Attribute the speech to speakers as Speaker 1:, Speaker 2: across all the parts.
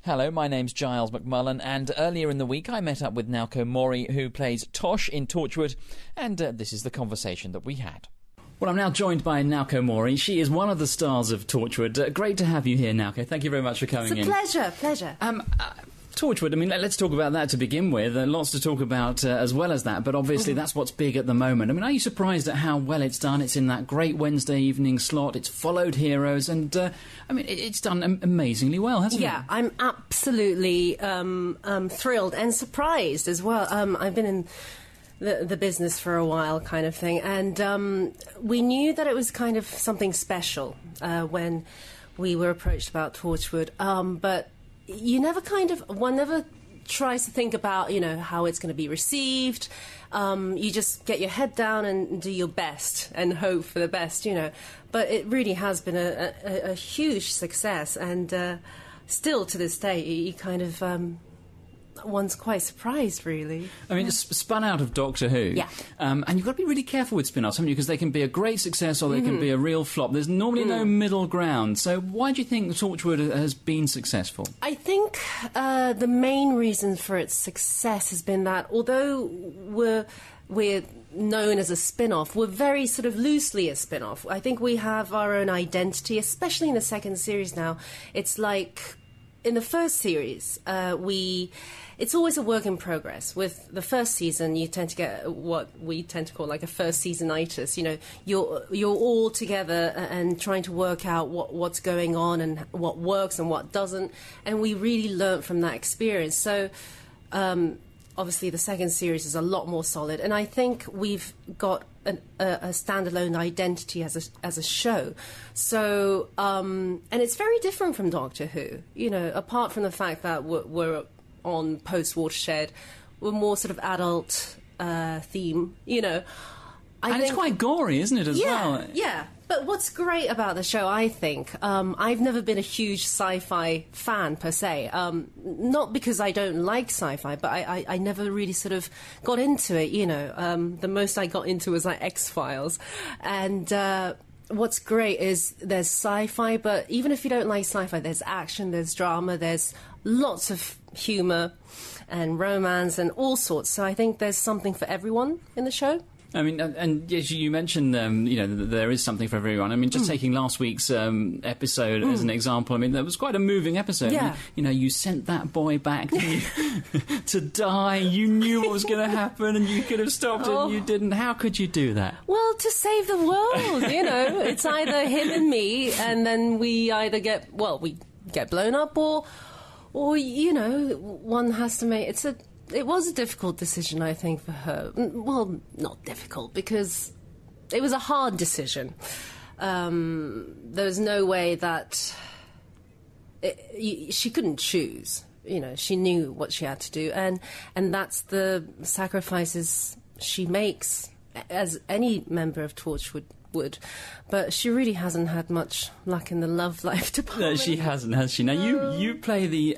Speaker 1: Hello, my name's Giles McMullen, and earlier in the week I met up with Naoko Mori, who plays Tosh in Torchwood, and this is the conversation that we had. Well, I'm now joined by Naoko Mori. She is one of the stars of Torchwood. Great to have you here, Naoko. Thank you very much for coming in.
Speaker 2: It's a pleasure.
Speaker 1: Torchwood, I mean, let's talk about that to begin with. Lots to talk about as well as that, but obviously that's what's big at the moment. I mean, are you surprised at how well it's done? It's in that great Wednesday evening slot. It's followed heroes, and, I mean, it's done amazingly well, hasn't it?
Speaker 2: Yeah, I'm absolutely thrilled and surprised as well. I've been in the business for a while, kind of thing, and we knew that it was kind of something special when we were approached about Torchwood, but one never tries to think about, how it's going to be received. You just get your head down and do your best and hope for the best, But it really has been a huge success, and still to this day, you kind of one's quite surprised, really.
Speaker 1: I mean, it's spun out of Doctor Who.
Speaker 2: Yeah.
Speaker 1: And you've got to be really careful with spin-offs, haven't you? Because they can be a great success or they can be a real flop. There's normally no middle ground. So why do you think Torchwood has been successful?
Speaker 2: I think the main reason for its success has been that although we're known as a spin-off, we're very sort of loosely a spin-off. I think we have our own identity, especially in the second series now. It's like in the first series, it's always a work in progress. With the first season, you tend to get what we tend to call like a first seasonitis. You're all together and trying to work out what's going on and what works and what doesn't. And we really learnt from that experience. So, obviously, the second series is a lot more solid. And I think we've got a standalone identity as a show. So, and it's very different from Doctor Who. Apart from the fact that we're on post-Watershed, we're more sort of adult theme, And
Speaker 1: it's quite gory, isn't it, as well?
Speaker 2: Yeah. But what's great about the show, I think, I've never been a huge sci-fi fan, per se. Not because I don't like sci-fi, but I never really sort of got into it, The most I got into was like X-Files. And what's great is there's sci-fi, but even if you don't like sci-fi, there's action, there's drama, there's lots of humour and romance and all sorts. So I think there's something for everyone in the show.
Speaker 1: I mean, and as you mentioned, there is something for everyone. I mean, just taking last week's episode as an example, I mean, that was quite a moving episode.
Speaker 2: Yeah.
Speaker 1: You sent that boy back to die. You knew what was going to happen and you could have stopped it and you didn't. How could you do that?
Speaker 2: Well, to save the world, It's either him and me, and then we either get blown up or one has to make... It was a difficult decision, I think, for her. Well, not difficult, because it was a hard decision. There was no way that... she couldn't choose. She knew what she had to do. And that's the sacrifices she makes, as any member of Torchwood would. But she really hasn't had much luck in the love life department.
Speaker 1: No, she hasn't, has she? Now, you play the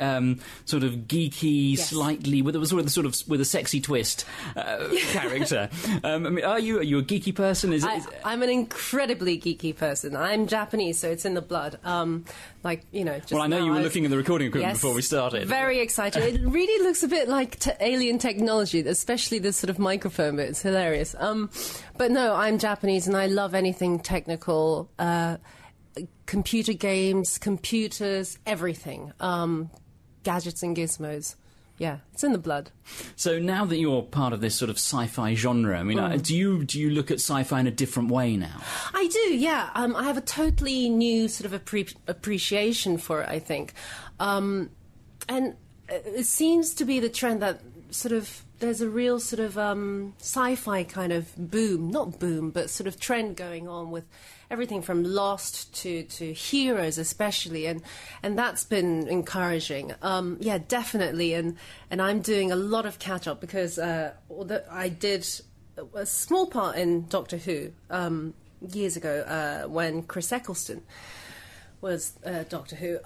Speaker 1: sort of geeky, slightly, with a sexy twist character. I mean, are you a geeky person?
Speaker 2: I'm an incredibly geeky person. I'm Japanese, so it's in the blood. Just
Speaker 1: well, I know you were looking at the recording equipment before we started.
Speaker 2: Very excited. It really looks a bit like alien technology, especially this sort of microphone bit. It's hilarious. But no, I'm Japanese, and I love anything technical, computer games, computers, everything, gadgets and gizmos. Yeah, it's in the blood.
Speaker 1: So now that you're part of this sort of sci-fi genre, I mean, do you look at sci-fi in a different way now? I
Speaker 2: do, yeah. I have a totally new sort of appreciation for it, I think. And it seems to be the trend that sort of there's a real sort of sci-fi kind of boom, not boom, but sort of trend going on with everything from Lost to Heroes especially, and that's been encouraging. Yeah, definitely, and I'm doing a lot of catch-up because although I did a small part in Doctor Who years ago when Chris Eccleston was Doctor Who,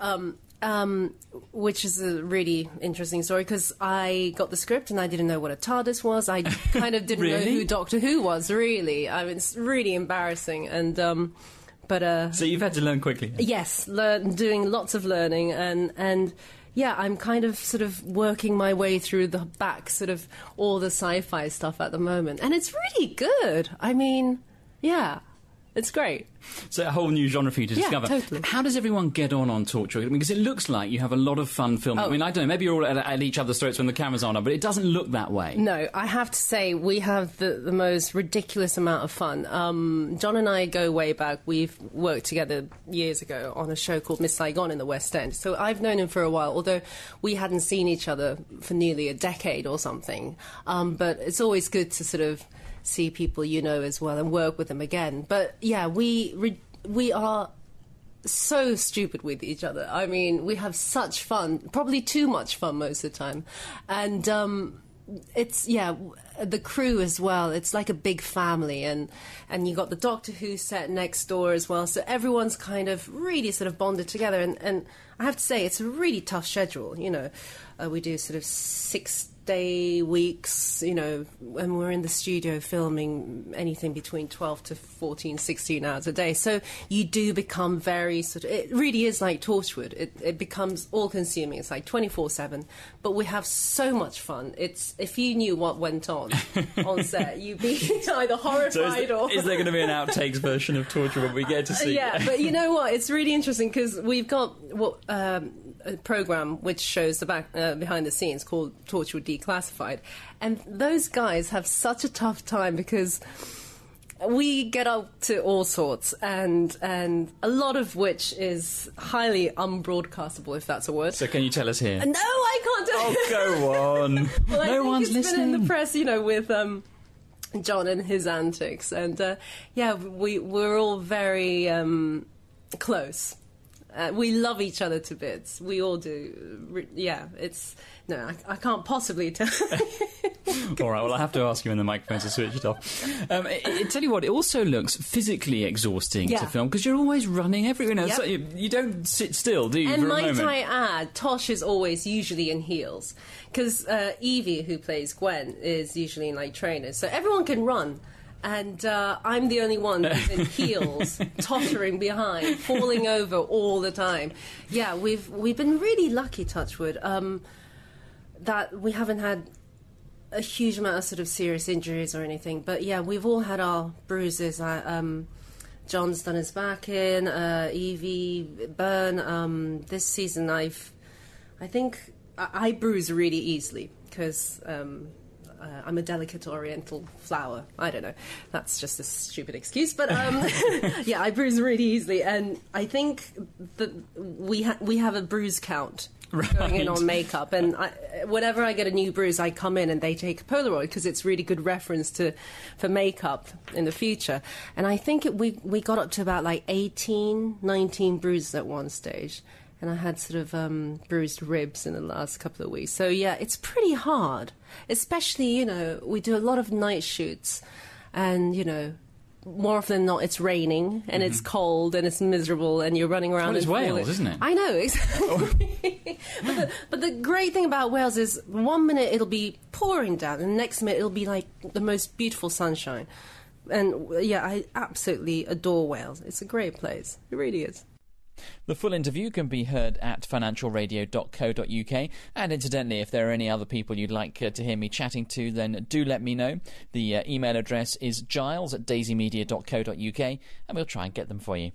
Speaker 2: which is a really interesting story because I got the script and I didn't know what a TARDIS was. I kind of didn't know who Doctor Who was, really. I mean, it's really embarrassing. And but
Speaker 1: so you've had to learn quickly.
Speaker 2: Yes, doing lots of learning, and yeah, I'm kind of sort of working my way through the back, sort of all the sci-fi stuff at the moment. And it's really good. I mean, yeah, it's great.
Speaker 1: So a whole new genre for you to discover.
Speaker 2: Yeah, totally.
Speaker 1: How does everyone get on Torchwood? Because it looks like you have a lot of fun filming.
Speaker 2: Oh.
Speaker 1: I mean, I don't know, maybe you're all at each other's throats when the camera's on, but it doesn't look that way.
Speaker 2: No, I have to say we have the most ridiculous amount of fun. John and I go way back. We've worked together years ago on a show called Miss Saigon in the West End. So I've known him for a while, although we hadn't seen each other for nearly a decade or something. But it's always good to sort of see people you know as well and work with them again. But yeah, we are so stupid with each other. I mean, we have such fun, probably too much fun most of the time. And it's, yeah, the crew as well. It's like a big family, and you got the Doctor Who set next door as well. So everyone's kind of really sort of bonded together. And I have to say, it's a really tough schedule. You know, we do sort of 6-day weeks, you know, when we're in the studio filming anything between 12 to 14, 16 hours a day. So you do become very sort of, it really is like Torchwood. It becomes all-consuming. It's like 24/7. But we have so much fun. It's, if you knew what went on set, you'd be either horrified or...
Speaker 1: Is there going to be an outtakes version of Torchwood when we get to see?
Speaker 2: Yeah, but you know what? It's really interesting because we've got a program which shows the back behind the scenes called Torchwood Declassified, and those guys have such a tough time because we get up to all sorts, and a lot of which is highly unbroadcastable, if that's a word.
Speaker 1: So can you tell us here?
Speaker 2: No, I can't tell you.
Speaker 1: Oh, go on.
Speaker 2: Well,
Speaker 1: No one's
Speaker 2: it's
Speaker 1: listening.
Speaker 2: been in the press, you know, with John and his antics, and yeah, we're all very close. We love each other to bits. We all do. Yeah, it's... No, I can't possibly tell.
Speaker 1: All right, well, I have to ask you when the microphones are switched off. I tell you what, it also looks physically exhausting to film because you're always running everywhere. You know,
Speaker 2: Yep.
Speaker 1: so you don't sit still, do you,
Speaker 2: And
Speaker 1: for a
Speaker 2: might
Speaker 1: moment?
Speaker 2: I add, Tosh is always usually in heels because Evie, who plays Gwen, is usually in like trainers. So everyone can run. And I'm the only one who's in heels, tottering behind, falling over all the time. Yeah, we've been really lucky, Touchwood, that we haven't had a huge amount of sort of serious injuries or anything. But yeah, we've all had our bruises. John's done his back in, Evie, burn. This season I think I bruise really easily because... I'm a delicate oriental flower. I don't know. That's just a stupid excuse. But yeah, I bruise really easily. And I think that we have a bruise count going in on makeup. And whenever I get a new bruise, I come in and they take a Polaroid because it's really good reference for makeup in the future. And I think we got up to about like 18, 19 bruises at one stage. And I had sort of bruised ribs in the last couple of weeks. So, yeah, it's pretty hard. Especially, you know, we do a lot of night shoots. And, you know, more often than not, it's raining and it's cold and it's miserable and you're running around.
Speaker 1: Well, it's Wales, isn't it?
Speaker 2: I know, exactly. but the great thing about Wales is 1 minute it'll be pouring down and the next minute it'll be like the most beautiful sunshine. And, yeah, I absolutely adore Wales. It's a great place. It really is.
Speaker 1: The full interview can be heard at financialradio.co.uk, and incidentally, if there are any other people you'd like to hear me chatting to, then do let me know. The email address is giles@daisymedia.co.uk, and we'll try and get them for you.